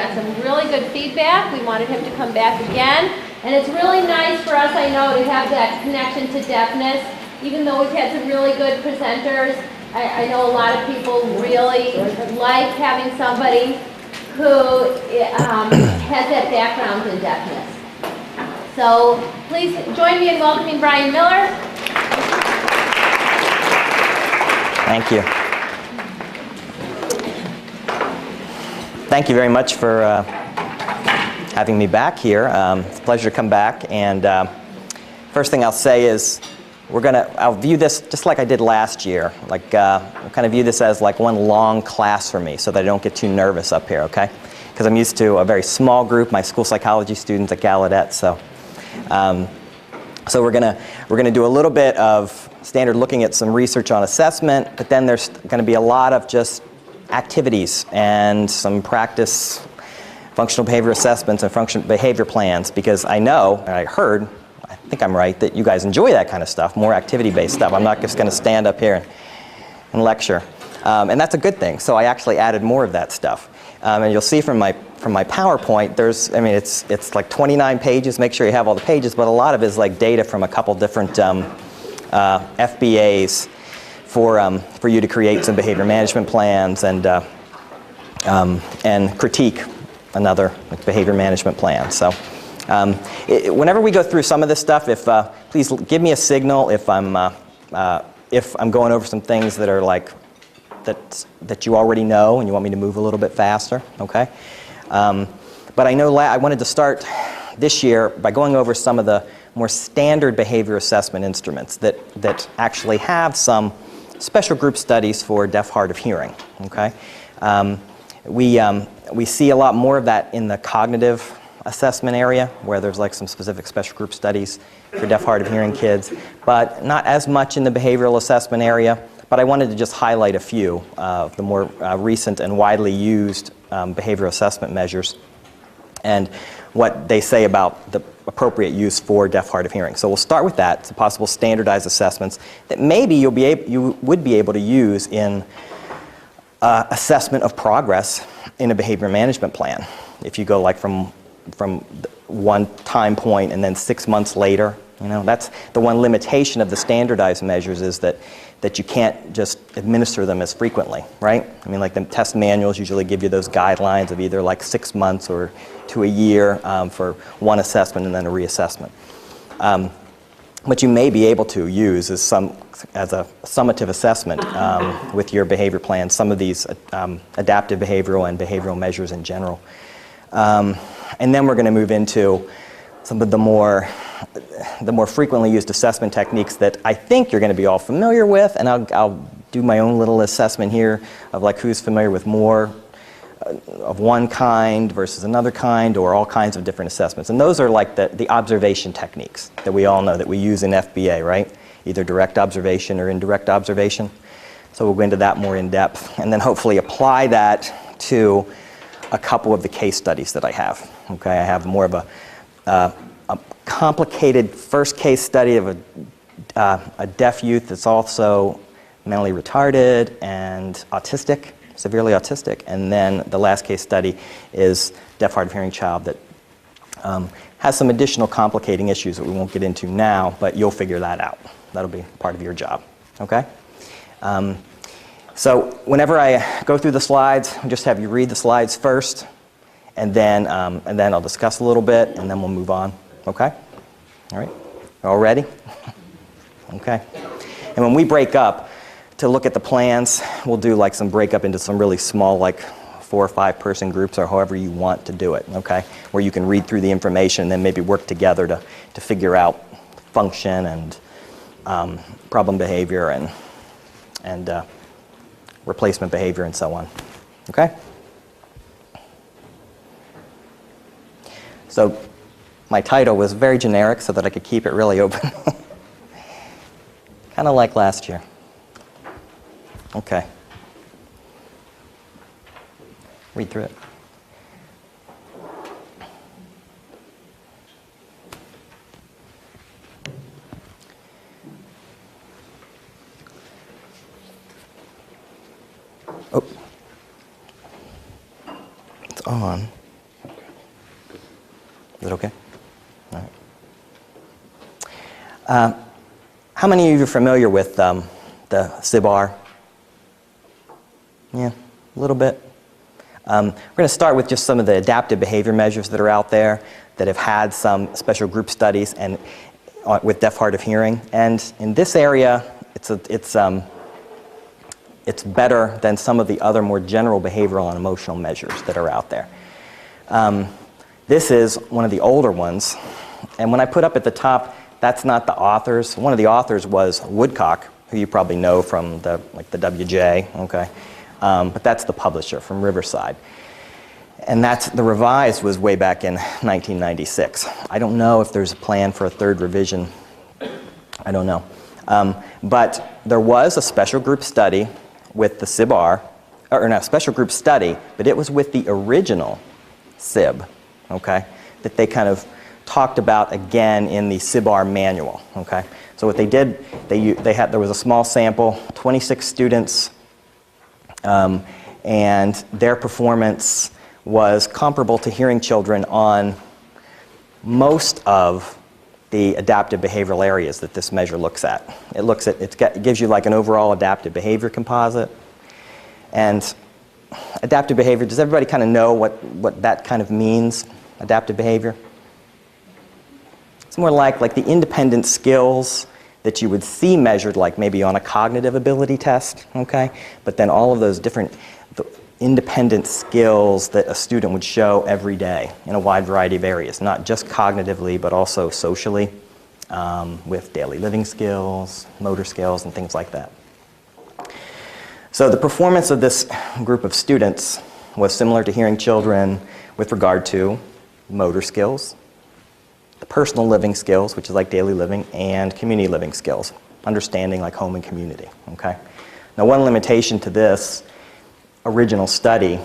got some really good feedback. We wanted him to come back again. And it's really nice for us, I know, to have that connection to deafness. Even though we've had some really good presenters, I know a lot of people really like having somebody who has that background in deafness. So please join me in welcoming Bryan Miller. Thank you. Thank you very much for having me back here. It's a pleasure to come back. And first thing I'll say is I'll view this just like I did last year. Like, I'll kind of view this as like one long class for me so that I don't get too nervous up here, okay? Because I'm used to a very small group, my school psychology students at Gallaudet. So we're gonna do a little bit of standard looking at some research on assessment, but then there's going to be a lot of just activities and some practice functional behavior assessments and functional behavior plans, because I know, and I heard, I think I'm right, that you guys enjoy that kind of stuff, more activity-based stuff. I'm not just going to stand up here and lecture. And that's a good thing. So I actually added more of that stuff. And you'll see from my PowerPoint, it's like 29 pages. Make sure you have all the pages, but a lot of it is like data from a couple different FBAs for you to create some behavior management plans and critique another behavior management plan. So whenever we go through some of this stuff, please give me a signal if I'm going over some things that are like that you already know and you want me to move a little bit faster, okay? But I know I wanted to start this year by going over some of the more standard behavior assessment instruments that actually have some special group studies for deaf, hard of hearing, okay? We see a lot more of that in the cognitive assessment area, where there's like some specific special group studies for deaf, hard of hearing kids, but not as much in the behavioral assessment area. But I wanted to just highlight a few of the more recent and widely used behavioral assessment measures and what they say about the appropriate use for deaf, hard of hearing. So we'll start with that, some possible standardized assessments that maybe you would be able to use in assessment of progress in a behavior management plan. If you go like from one time point and then 6 months later, that's the one limitation of the standardized measures, is that you can't just administer them as frequently, right? I mean, like the test manuals usually give you those guidelines of either like 6 months or to a year for one assessment and then a reassessment. What you may be able to use is as a summative assessment with your behavior plan, some of these adaptive behavioral and behavioral measures in general. And then we're going to move into some of the more frequently used assessment techniques that I think you're going to be all familiar with, and I'll do my own little assessment here of like who's familiar with more of one kind versus another kind, or all kinds of different assessments. And those are like the observation techniques that we all know that we use in FBA, right? Either direct observation or indirect observation. So we'll go into that more in depth, and then hopefully apply that to a couple of the case studies that I have. Okay, I have more of a complicated first case study of a deaf youth that's also mentally retarded and autistic, severely autistic, and then the last case study is deaf, hard of hearing child that has some additional complicating issues that we won't get into now, but you'll figure that out. That'll be part of your job, okay? So whenever I go through the slides, I'll just have you read the slides first, and then I'll discuss a little bit, and then we'll move on, okay? All right, all ready? Okay. And when we break up to look at the plans, we'll do like some break up into some really small, like 4 or 5 person groups, or however you want to do it, okay? Where you can read through the information and then maybe work together to figure out function and problem behavior and replacement behavior and so on, okay? So my title was very generic so that I could keep it really open. Kind of like last year. Okay. Read through it. Oh. It's on. Is it okay? All right. How many of you are familiar with the SIBR? Yeah, a little bit. We're going to start with just some of the adaptive behavior measures that are out there that have had some special group studies and with deaf, hard of hearing. And in this area, it's better than some of the other more general behavioral and emotional measures that are out there. This is one of the older ones. And when I put up at the top, that's not the authors. One of the authors was Woodcock, who you probably know from the WJ, okay? But that's the publisher from Riverside. And the revised was way back in 1996. I don't know if there's a plan for a third revision. I don't know. But there was a special group study with the SIBR, or not a special group study, but it was with the original SIB, okay, that they kind of talked about again in the SIBR manual, okay. So what they did, there was a small sample, 26 students, and their performance was comparable to hearing children on most of the adaptive behavioral areas that this measure looks at. It gives you like an overall adaptive behavior composite. And adaptive behavior, does everybody kind of know what that kind of means, adaptive behavior? It's more like the independent skills that you would see measured like maybe on a cognitive ability test, okay? But then all of those different independent skills that a student would show every day in a wide variety of areas, not just cognitively, but also socially, with daily living skills, motor skills, and things like that. So the performance of this group of students was similar to hearing children with regard to motor skills, the personal living skills, which is like daily living, and community living skills, understanding like home and community, okay? Now one limitation to this original study,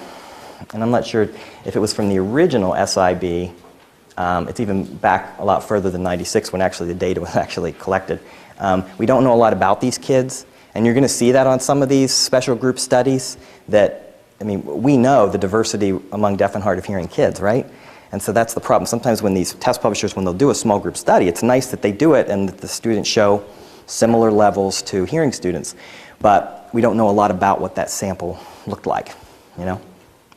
and I'm not sure if it was from the original SIB, it's even back a lot further than 96 when actually the data was actually collected. We don't know a lot about these kids, and you're going to see that on some of these special group studies that, I mean, we know the diversity among deaf and hard of hearing kids, right? And so that's the problem. Sometimes when these test publishers, when they'll do a small group study, it's nice that they do it and that the students show similar levels to hearing students, but we don't know a lot about what that sample looked like, you know?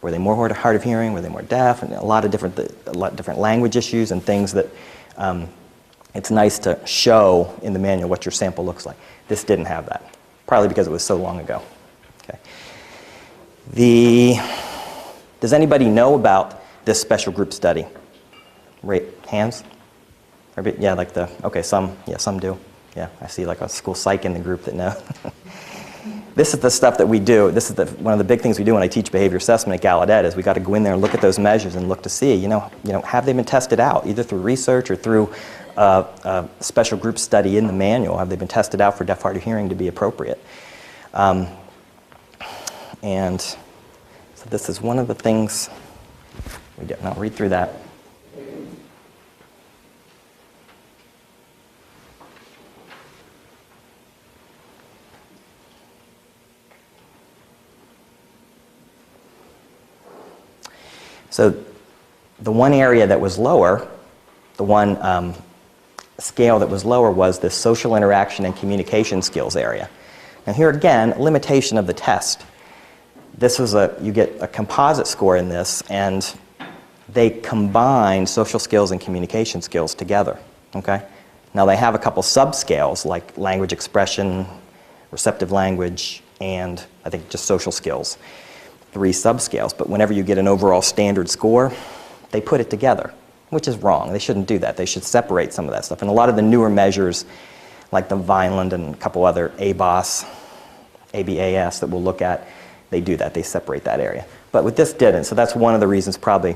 Were they more hard of hearing? Were they more deaf? And a lot of different language issues and things that it's nice to show in the manual what your sample looks like. This didn't have that, probably because it was so long ago. Okay. Does anybody know about this special group study? Raise hands. Yeah, okay, some do. Yeah, I see like a school psych in the group that know. This is the stuff that we do. This is one of the big things we do when I teach behavior assessment at Gallaudet is we got to go in there and look at those measures and look to see, you know, have they been tested out either through research or through a special group study in the manual? Have they been tested out for deaf, hard of hearing to be appropriate? And so this is one of the things we do. And I'll read through that. So the one area that was lower, the one scale that was lower was the social interaction and communication skills area. Now here again, limitation of the test. This is you get a composite score in this, and they combine social skills and communication skills together, okay? Now they have a couple subscales like language expression, receptive language, and I think just social skills. 3 subscales, but whenever you get an overall standard score, they put it together, which is wrong. They shouldn't do that. They should separate some of that stuff. And a lot of the newer measures, like the Vineland and a couple other ABAS that we'll look at, they do that. They separate that area. But with this didn't, so that's one of the reasons probably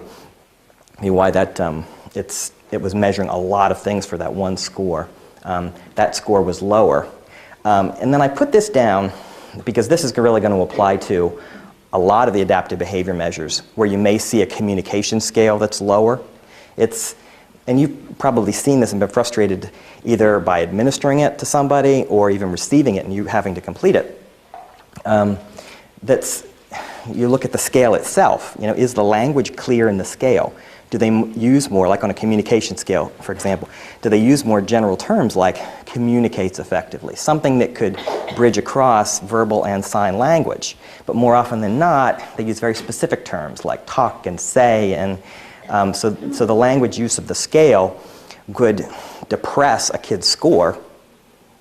why that it was measuring a lot of things for that one score. That score was lower. And then I put this down because this is really going to apply to a lot of the adaptive behavior measures where you may see a communication scale that's lower. And you've probably seen this and been frustrated either by administering it to somebody or even receiving it and you having to complete it. You look at the scale itself. You know, is the language clear in the scale? Do they use more, like on a communication scale, for example, do they use more general terms like communicates effectively, something that could bridge across verbal and sign language? But more often than not, they use very specific terms like talk and say, and so the language use of the scale could depress a kid's score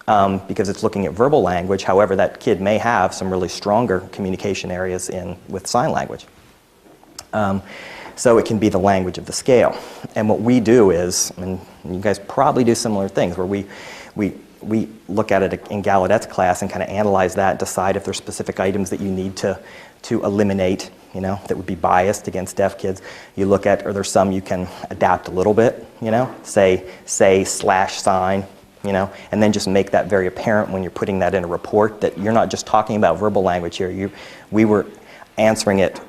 because it's looking at verbal language. However, that kid may have some really stronger communication areas with sign language. So it can be the language of the scale. And what we do is, and you guys probably do similar things, where we look at it in Gallaudet's class and kind of analyze that, decide if there's specific items that you need to eliminate, that would be biased against deaf kids. You look at, are there some you can adapt a little bit, say /sign, and then just make that very apparent when you're putting that in a report, that you're not just talking about verbal language here. We were answering it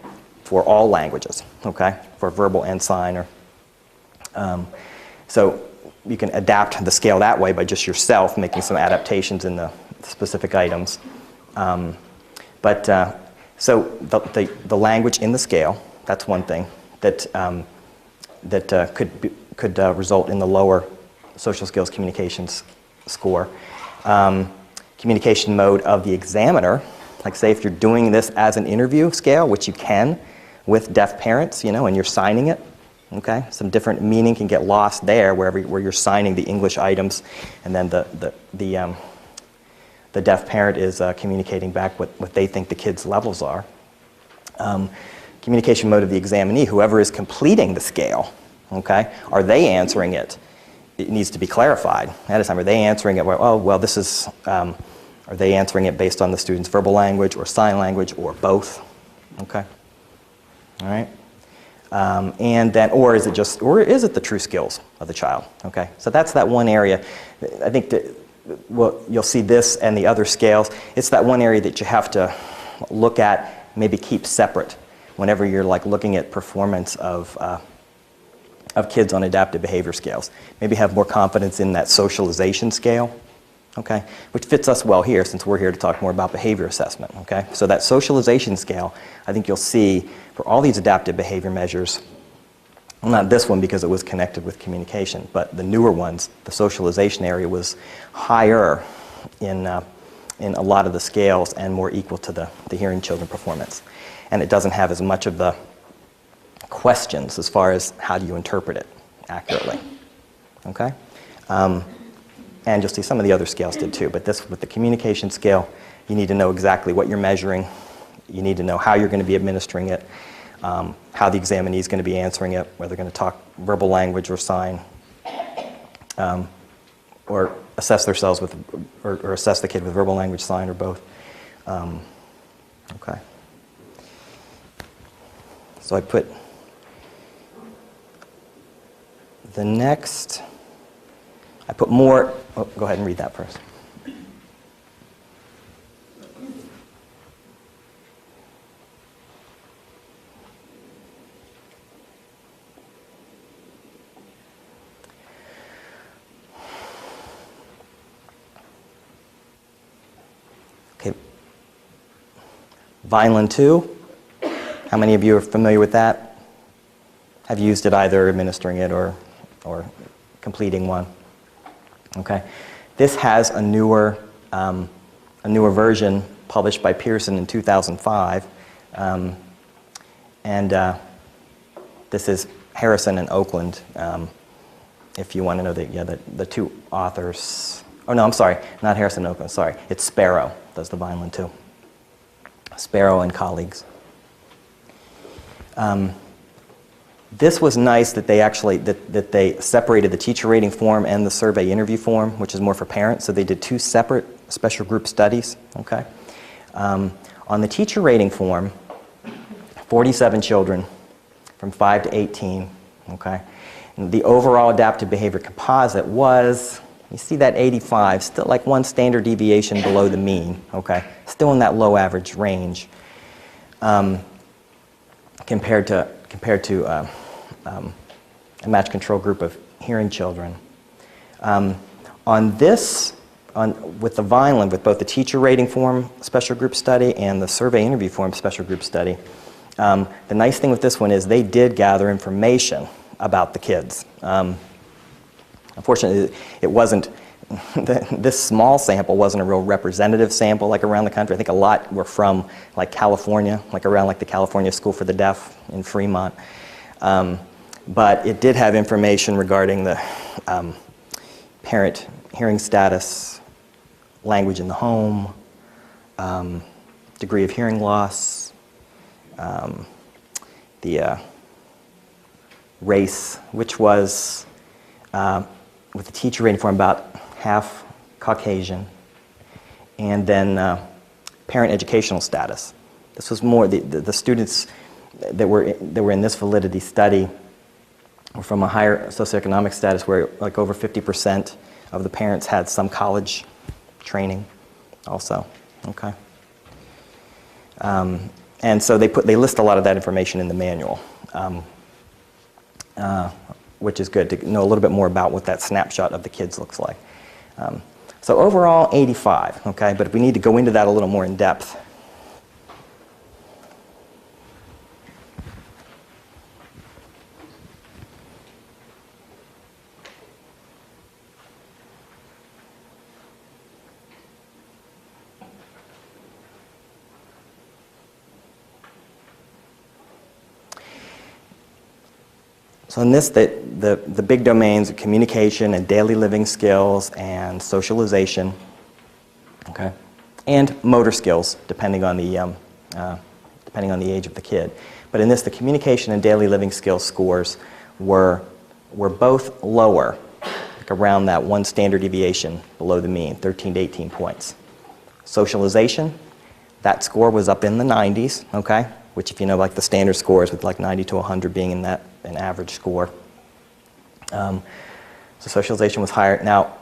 for all languages, okay, for verbal and sign. So you can adapt the scale that way by just yourself making some adaptations in the specific items. So the language in the scale, that's one thing that could result in the lower social skills communications score. Communication mode of the examiner, like say if you're doing this as an interview scale, which you can with deaf parents, and you're signing it, okay? Some different meaning can get lost there where you're signing the English items, and then the deaf parent is communicating back what they think the kid's levels are. Communication mode of the examinee, whoever is completing the scale, okay? Are they answering it? It needs to be clarified ahead of time. Are they answering it, this is, are they answering it based on the student's verbal language or sign language or both, okay? All right, and then, or is it the true skills of the child? Okay, so that's that one area. I think that you'll see this and the other scales. It's that one area that you have to look at, maybe keep separate whenever you're like looking at performance of kids on adaptive behavior scales. Maybe have more confidence in that socialization scale. Okay, which fits us well here since we're here to talk more about behavior assessment, okay? So that socialization scale, I think you'll see for all these adaptive behavior measures, well, not this one because it was connected with communication, but the newer ones, the socialization area was higher in a lot of the scales and more equal to the hearing children performance. And it doesn't have as much of the questions as far as how do you interpret it accurately, okay? And you'll see some of the other scales did too, but this, with the communication scale, you need to know exactly what you're measuring. You need to know how you're going to be administering it, how the examinee is going to be answering it, whether they're going to talk verbal language or sign, or assess themselves with, or assess the kid with verbal language, sign, or both. Okay. So I put the next. I put more, go ahead and read that first. Okay. Vineland 2, how many of you are familiar with that? Have used it either administering it or completing one? Okay, this has a newer version published by Pearson in 2005, and this is Harrison and Oakland. If you want to know the two authors. Oh no, I'm sorry, not Harrison and Oakland. Sorry, it's Sparrow does the Vineland too. Sparrow and colleagues. This was nice that they actually that they separated the teacher rating form and the survey interview form, which is more for parents. So they did two separate special group studies. Okay, on the teacher rating form, 47 children from 5 to 18. Okay, and the overall adaptive behavior composite was, you see that 85, still like one standard deviation below the mean. Okay, still in that low average range, compared to a matched control group of hearing children. With the Vineland, with both the teacher rating form special group study and the survey interview form special group study, the nice thing with this one is they did gather information about the kids. Unfortunately, it wasn't, this small sample wasn't a real representative sample like around the country. I think a lot were from like California, like around like the California School for the Deaf in Fremont. But it did have information regarding the parent hearing status, language in the home, degree of hearing loss, the race, which was, with the teacher rating form, about half Caucasian, and then parent educational status. This was more, the students that were in this validity study were from a higher socioeconomic status where like over 50% of the parents had some college training also, okay? And so they list a lot of that information in the manual, which is good to know a little bit more about what that snapshot of the kids looks like. So overall, 85, okay? But if we need to go into that a little more in depth. So in this, the big domains are communication and daily living skills and socialization, okay, and motor skills, depending on the age of the kid. But in this, the communication and daily living skills scores were both lower, like around that one standard deviation below the mean, 13 to 18 points. Socialization, that score was up in the 90s, okay, which if you know like the standard scores with like 90 to 100 being in that an average score. So socialization was higher. Now,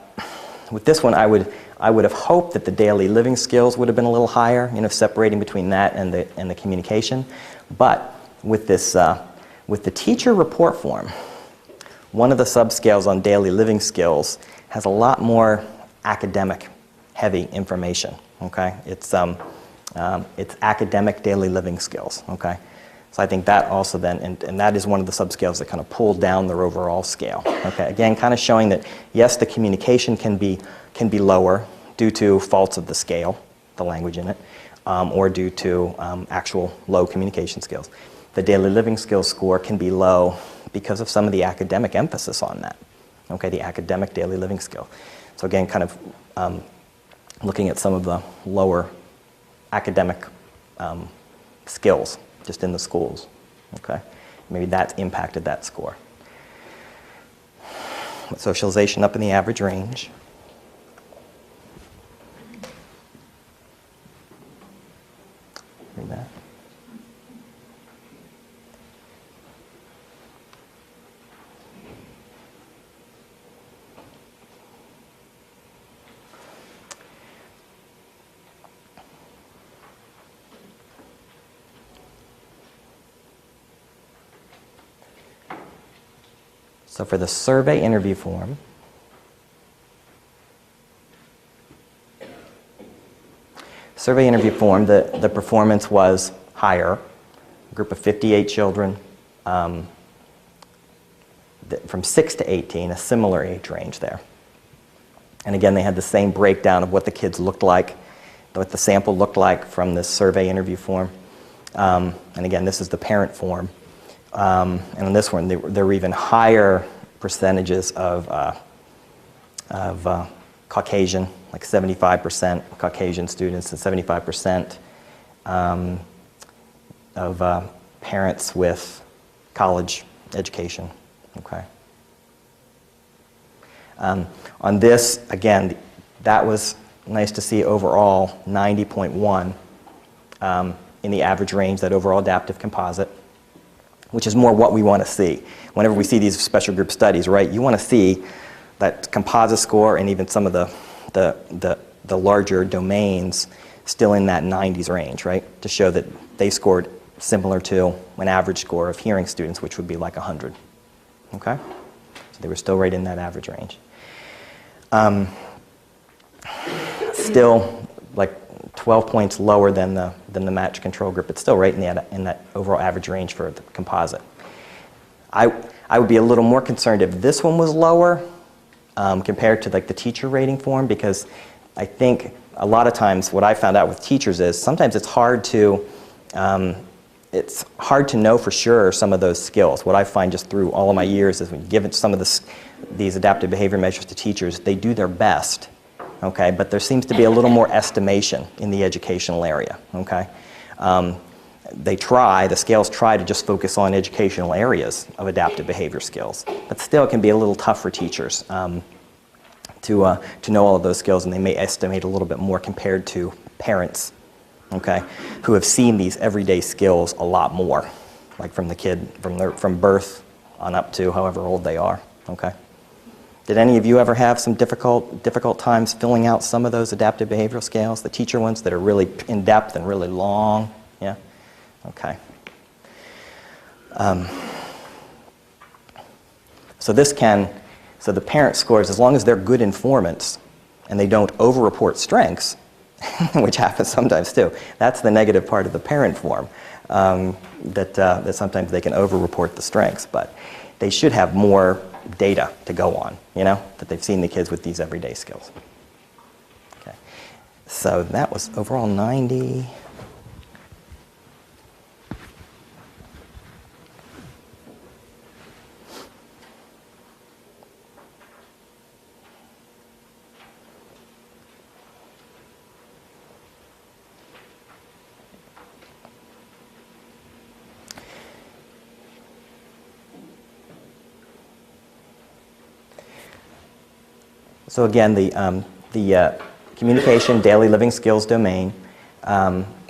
with this one, I would have hoped that the daily living skills would have been a little higher, you know, separating between that and the communication. But with this, with the teacher report form, one of the subscales on daily living skills has a lot more academic heavy information. Okay, it's academic daily living skills. Okay. So I think that also then, and that is one of the subscales that kind of pull down their overall scale. Okay, again, kind of showing that yes, the communication can be lower due to faults of the scale, the language in it, or due to actual low communication skills. The daily living skills score can be low because of some of the academic emphasis on that. Okay, the academic daily living skill. So again, kind of looking at some of the lower academic skills just in the schools, okay? Maybe that's impacted that score. With socialization up in the average range. Read that. So for the survey interview form, the performance was higher. A group of 58 children from 6 to 18, a similar age range there. And again, they had the same breakdown of what the kids looked like, what the sample looked like from this survey interview form. And again, this is the parent form. And on this one, there were even higher percentages of Caucasian, like 75% Caucasian students and 75% of parents with college education. Okay. On this, again, that was nice to see overall 90.1 in the average range, that overall adaptive composite, which is more what we want to see. Whenever we see these special group studies, right, you want to see that composite score and even some of the larger domains still in that 90s range, right, to show that they scored similar to an average score of hearing students, which would be like 100. Okay? So they were still right in that average range. Still like 12 points lower than the match control group, but still right in that overall average range for the composite. I would be a little more concerned if this one was lower compared to like the teacher rating form, because I think a lot of times what I found out with teachers is sometimes it's hard to know for sure some of those skills. What I find just through all of my years is when you give some of these adaptive behavior measures to teachers, they do their best, okay? But there seems to be a little more estimation in the educational area, okay? The scales try to just focus on educational areas of adaptive behavior skills, but still it can be a little tough for teachers to know all of those skills, and they may estimate a little bit more compared to parents, okay, who have seen these everyday skills a lot more, like from the kid, from birth on up to however old they are, okay? Did any of you ever have some difficult times filling out some of those adaptive behavioral scales, the teacher ones that are really in-depth and really long? Yeah? Okay. So the parent scores, as long as they're good informants and they don't over-report strengths, which happens sometimes too, that's the negative part of the parent form, that sometimes they can over-report the strengths, but they should have more data to go on, that they've seen the kids with these everyday skills. Okay. So that was overall 90. So again, the communication, daily living skills domain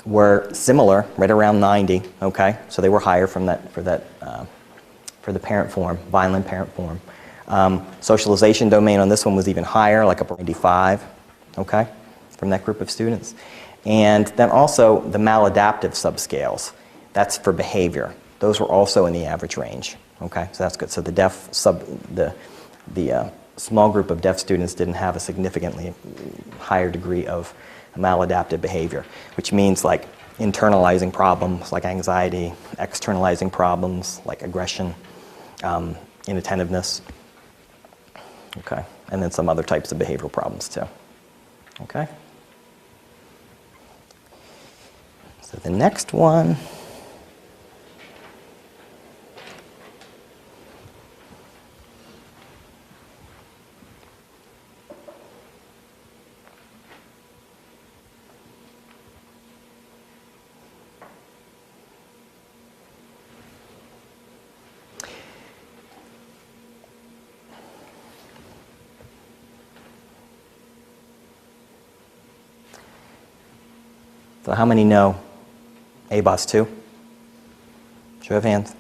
were similar, right around 90. Okay, so they were higher for the parent form, Vineland parent form. Socialization domain on this one was even higher, like up 95. Okay, from that group of students, and then also the maladaptive subscales. That's for behavior. Those were also in the average range. Okay, so that's good. So the small group of deaf students didn't have a significantly higher degree of maladaptive behavior, which means like internalizing problems like anxiety, externalizing problems like aggression, inattentiveness, okay, and then some other types of behavioral problems too, okay? So the next one, so how many know ABOS 2? Show of hands.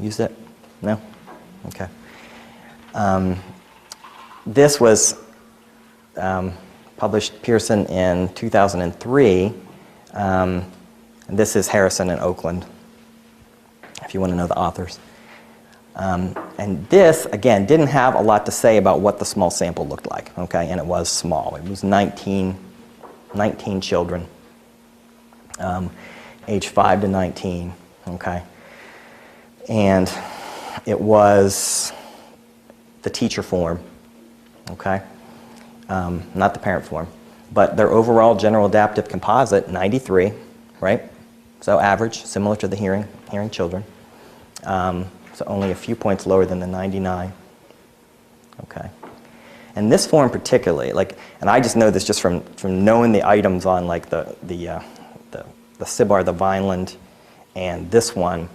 Used it? No? Okay. This was published Pearson in 2003. And this is Harrison and Oakland, if you want to know the authors. And this, again, didn't have a lot to say about what the small sample looked like, okay? And it was small. It was 19 children, age 5 to 19, okay? And it was the teacher form, okay? Not the parent form. But their overall general adaptive composite, 93, right? So average, similar to the hearing children. So only a few points lower than the 99, okay? And this form particularly, and I just know this just from knowing the items on like the SIBAR, the Vineland, and this one,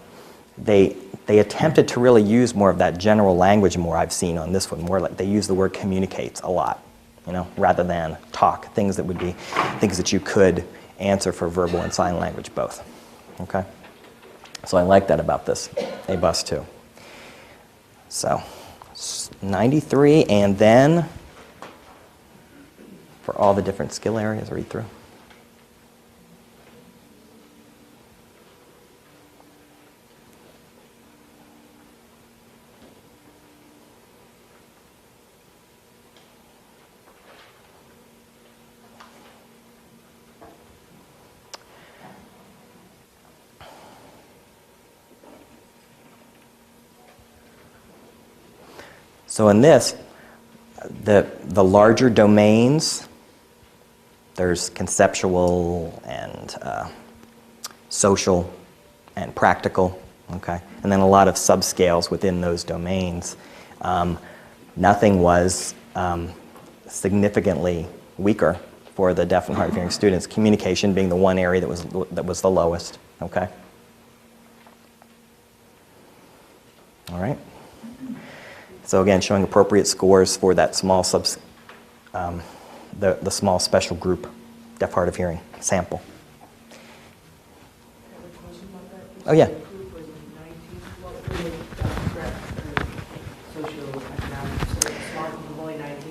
they attempted to really use more of that general language more I've seen on this one. More like they use the word communicates a lot, rather than talk, things that you could answer for verbal and sign language both, okay? So I like that about this ABUS too. So 93, and then for all the different skill areas, read through. So in this, the larger domains, there's conceptual and social and practical, okay? And then a lot of subscales within those domains. Nothing was significantly weaker for the deaf and hard of hearing students, communication being the one area that was the lowest, okay? All right. So again, showing appropriate scores for that small the small special group deaf hard of hearing sample. Oh yeah.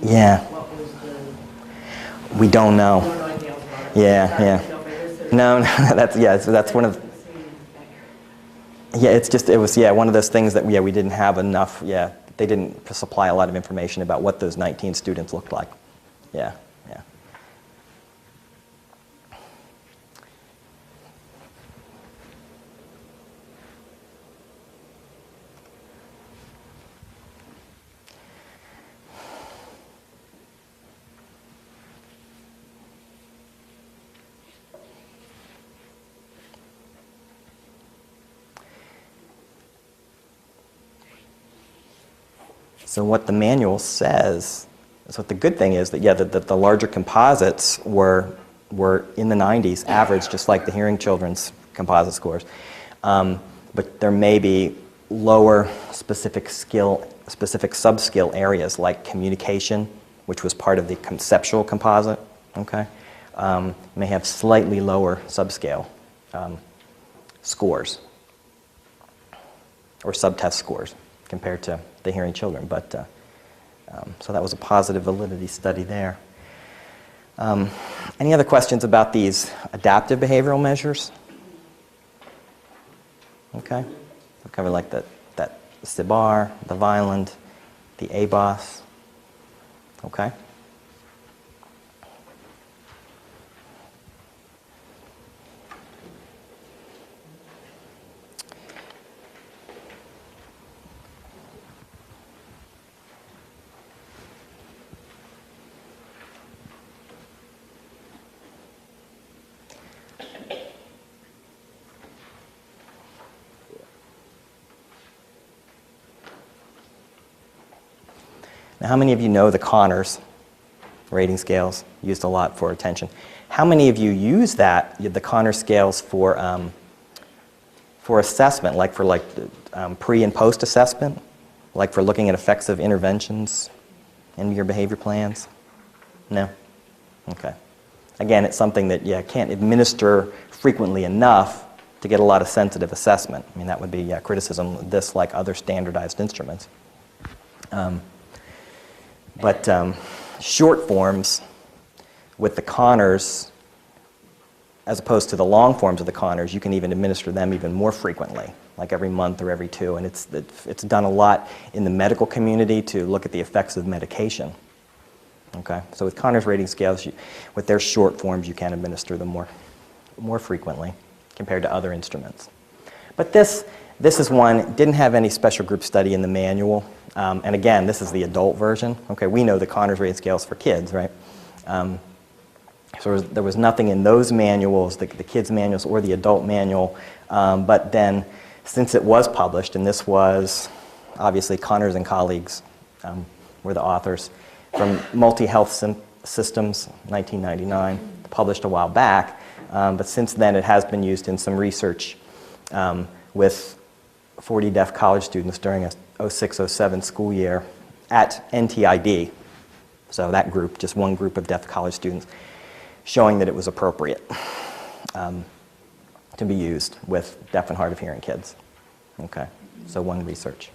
Yeah. We don't know. Yeah, yeah. No, that's one of. Yeah, it was one of those things that we didn't have enough. Yeah, they didn't supply a lot of information about what those 19 students looked like. Yeah, yeah. So what the manual says, so what the good thing is that, the larger composites were in the 90s, average, just like the hearing children's composite scores. But there may be lower specific sub-skill areas like communication, which was part of the conceptual composite, okay? May have slightly lower subscale scores or subtest scores compared to the hearing children, but so that was a positive validity study there. Any other questions about these adaptive behavioral measures? Okay, we'll cover like that CIBAR, the Vineland, the ABOS. Okay. Now, how many of you know the Conners rating scales, used a lot for attention? How many of you use the Conners scales for assessment, like for pre and post assessment, like for looking at effects of interventions in your behavior plans? No? Okay. Again, it's something that you can't administer frequently enough to get a lot of sensitive assessment. I mean, that would be criticism of this, like other standardized instruments. But short forms with the Conners, as opposed to the long forms of the Conners, you can even administer them even more frequently, like every month or every two. And it's done a lot in the medical community to look at the effects of medication. Okay, so with Conners rating scales, with their short forms, you can administer them more frequently compared to other instruments. But this is one, didn't have any special group study in the manual. And again, this is the adult version. Okay, we know the Conners rating scales for kids, right? So there was nothing in those manuals, the kids' manuals or the adult manual. But then, since it was published, and this was obviously Conners and colleagues were the authors, from Multi-Health Systems, 1999, published a while back. But since then, it has been used in some research with 40 deaf college students during a 06-07 school year at NTID. So that group, just one group of deaf college students, showing that it was appropriate to be used with deaf and hard of hearing kids. Okay, so one research.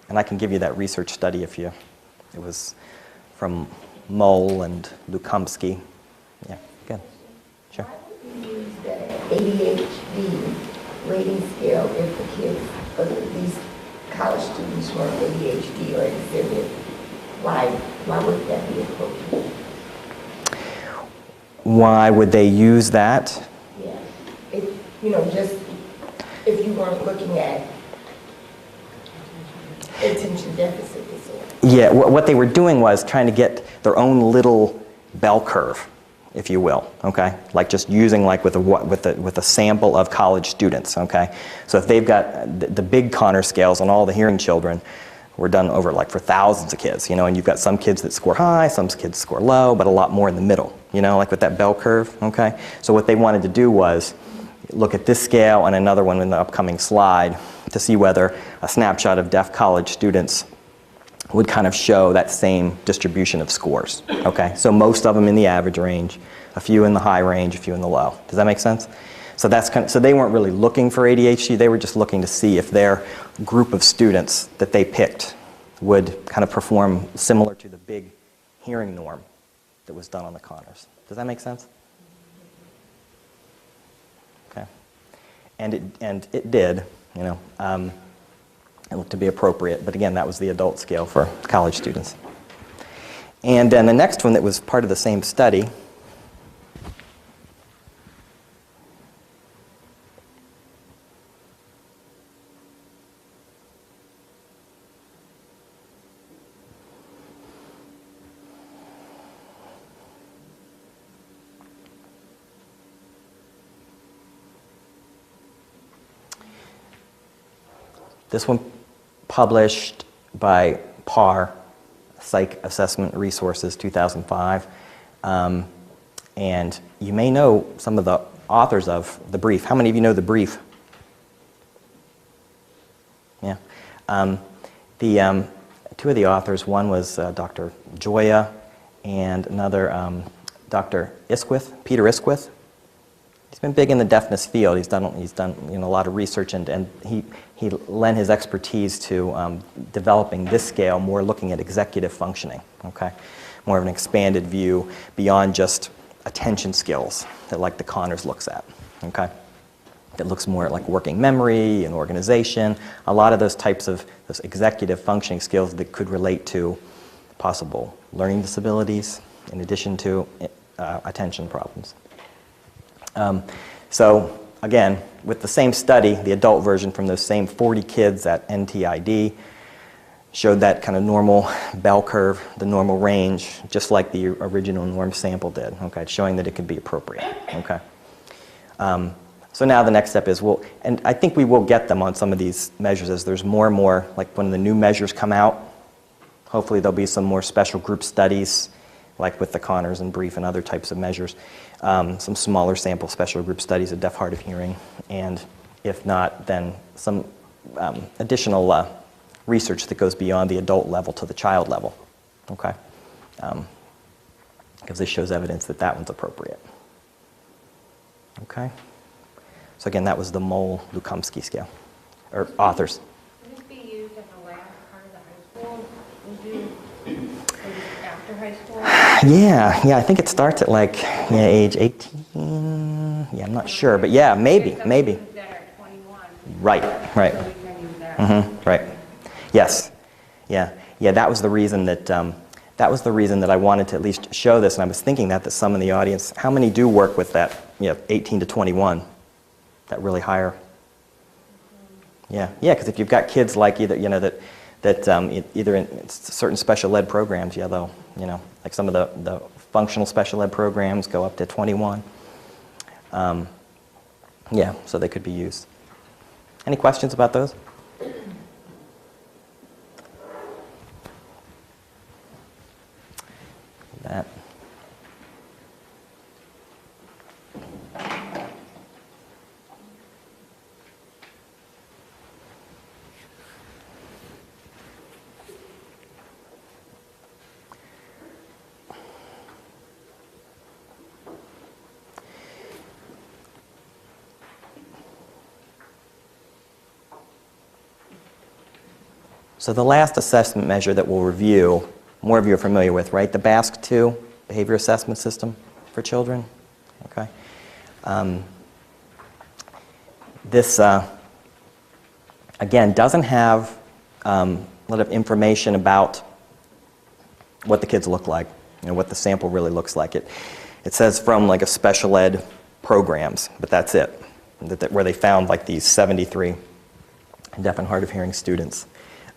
And I can give you that research study if you, it was from Moll and Lukomsky. Yeah, good. Sure. Why would you use the ADHD rating scale if the kids, these college students who are ADHD or exhibit? Why would that be appropriate? Why would they use that? Yeah, just if you weren't looking at attention deficit disorder. Yeah, what they were doing was trying to get their own little bell curve, if you will, okay? Like just using like with a sample of college students, okay? So if they've got the big Connor scales on all the hearing children, were done over like for thousands of kids, you know, and you've got some kids that score high, some kids score low, but a lot more in the middle, you know, like with that bell curve, okay? So what they wanted to do was look at this scale and another one in the upcoming slide to see whether a snapshot of deaf college students would kind of show that same distribution of scores, okay? So most of them in the average range, a few in the high range, a few in the low. Does that make sense? So that's kind of, so they weren't really looking for ADHD, they were just looking to see if their group of students that they picked would kind of perform similar to the big hearing norm that was done on the Connors. Does that make sense? Okay. And it did, you know. It looked to be appropriate, but again, that was the adult scale for college students. And then the next one that was part of the same study this one published by PAR, Psych Assessment Resources, 2005. And you may know some of the authors of the brief. How many of you know the brief? Yeah. Two of the authors, one was Dr. Joya and another Dr. Isquith, Peter Isquith. He's been big in the deafness field. He's done you know, a lot of research, and he lent his expertise to developing this scale, more looking at executive functioning. Okay, more of an expanded view beyond just attention skills that like the Connors looks at. Okay, that looks more at like working memory and organization. A lot of those types of those executive functioning skills that could relate to possible learning disabilities, in addition to attention problems. So again, with the same study, the adult version from those same 40 kids at NTID showed that kind of normal bell curve, the normal range, just like the original norm sample did, okay, showing that it could be appropriate, okay. So now the next step is, and I think we will get them on some of these measures as there's more and more, like when the new measures come out, hopefully there'll be some more special group studies, like with the Connors and brief and other types of measures. Some smaller sample special group studies of deaf, hard of hearing, and if not, then some additional research that goes beyond the adult level to the child level, okay? Because this shows evidence that that one's appropriate. Okay? So again, that was the Mole-Lukomsky scale, or authors. Would it be used at the last part of the high school? Would you, after high school? Yeah, I think it starts at like age 18. Yeah, I'm not sure, but yeah, maybe. That are 21. Right. So we can use that. Mm-hmm. Right. Yes. Yeah. That was the reason that I wanted to at least show this, and I was thinking that some in the audience, how many do work with that? 18 to 21, that really higher. Yeah, because if you've got kids like either either in certain special ed programs, they'll like some of the functional special ed programs go up to 21. So they could be used. Any questions about those? That. So the last assessment measure that we'll review, more of you are familiar with, right? The BASC-2 behavior assessment system for children. Okay. This again doesn't have a lot of information about what the kids look like, what the sample really looks like. It says from like a special ed programs, but that's it. Where they found like these 73 deaf and hard of hearing students.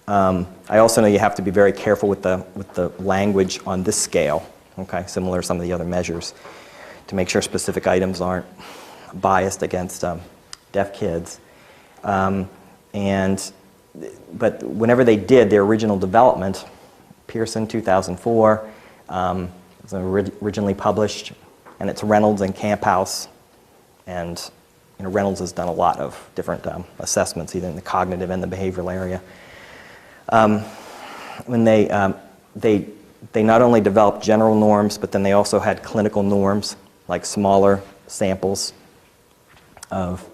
I also know you have to be very careful with the language on this scale, okay, similar to some of the other measures, to make sure specific items aren't biased against deaf kids. But whenever they did their original development, Pearson 2004, was originally published, and it's Reynolds and Camphouse, and Reynolds has done a lot of different assessments, either in the cognitive and the behavioral area. When they not only developed general norms, but then they also had clinical norms, like smaller samples of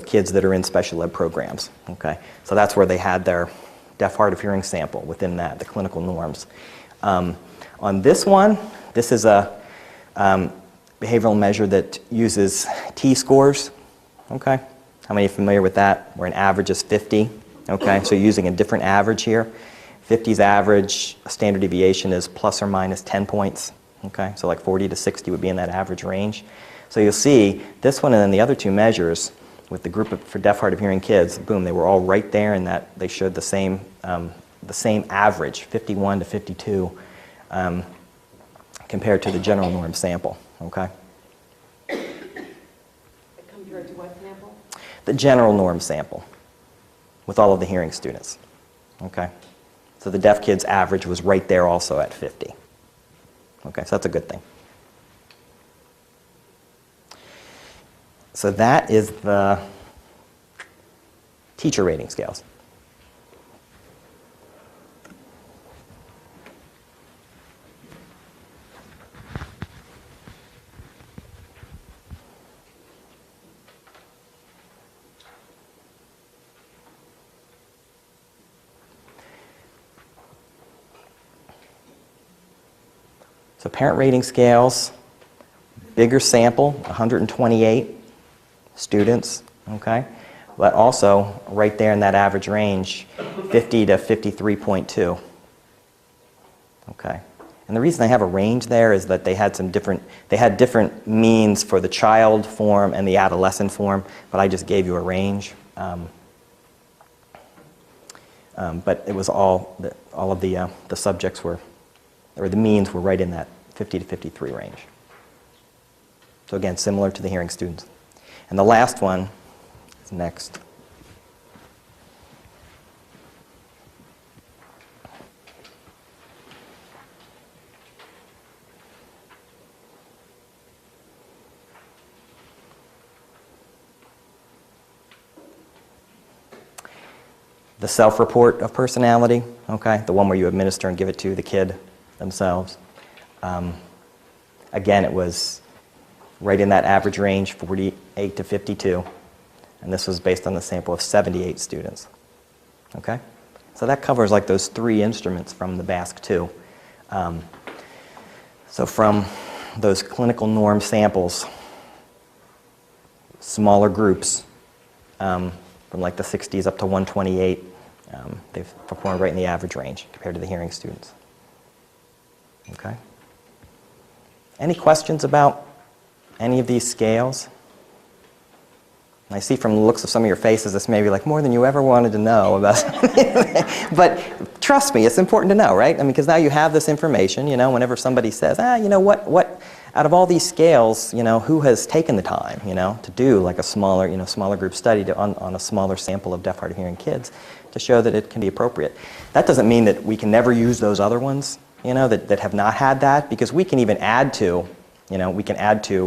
kids that are in special ed programs. Okay, so that's where they had their deaf, hard of hearing sample within that, the clinical norms. On this one, this is a behavioral measure that uses T-scores. Okay, how many are familiar with that? Where an average is 50. Okay, so you're using a different average here. 50's average, standard deviation is plus or minus 10 points. Okay, so like 40 to 60 would be in that average range. So you'll see this one and then the other two measures with the group for deaf, hard of hearing kids, boom, they were all right there in that they showed the same average, 51 to 52, compared to the general norm sample. Okay. Compared to what sample? The general norm sample with all of the hearing students. Okay. So the deaf kids' average was right there also at 50. Okay, so that's a good thing. So that is the teacher rating scales. So parent rating scales, bigger sample, 128 students, okay? But also right there in that average range, 50 to 53.2. Okay. And the reason I have a range there is that they had different means for the child form and the adolescent form, but I just gave you a range. But it was all of the subjects were, or the means were right in that 50 to 53 range. So again, similar to the hearing students. And the last one is next. The self-report of personality, okay, the one where you administer and give it to the kid themselves. Again, it was right in that average range, 48 to 52, and this was based on the sample of 78 students. Okay, so that covers like those three instruments from the BASC-2. So from those clinical norm samples, smaller groups, from like the 60s up to 128, they've performed right in the average range compared to the hearing students. Okay. Any questions about any of these scales? I see from the looks of some of your faces, this may be like more than you ever wanted to know about something. But trust me, it's important to know, right? I mean, because now you have this information, you know, whenever somebody says, you know, what, out of all these scales, you know, who has taken the time, you know, to do like a smaller, you know, smaller group study on a smaller sample of deaf, hard of hearing kids to show that it can be appropriate. That doesn't mean that we can never use those other ones, you know, that have not had that, because we can even add to, you know, we can add to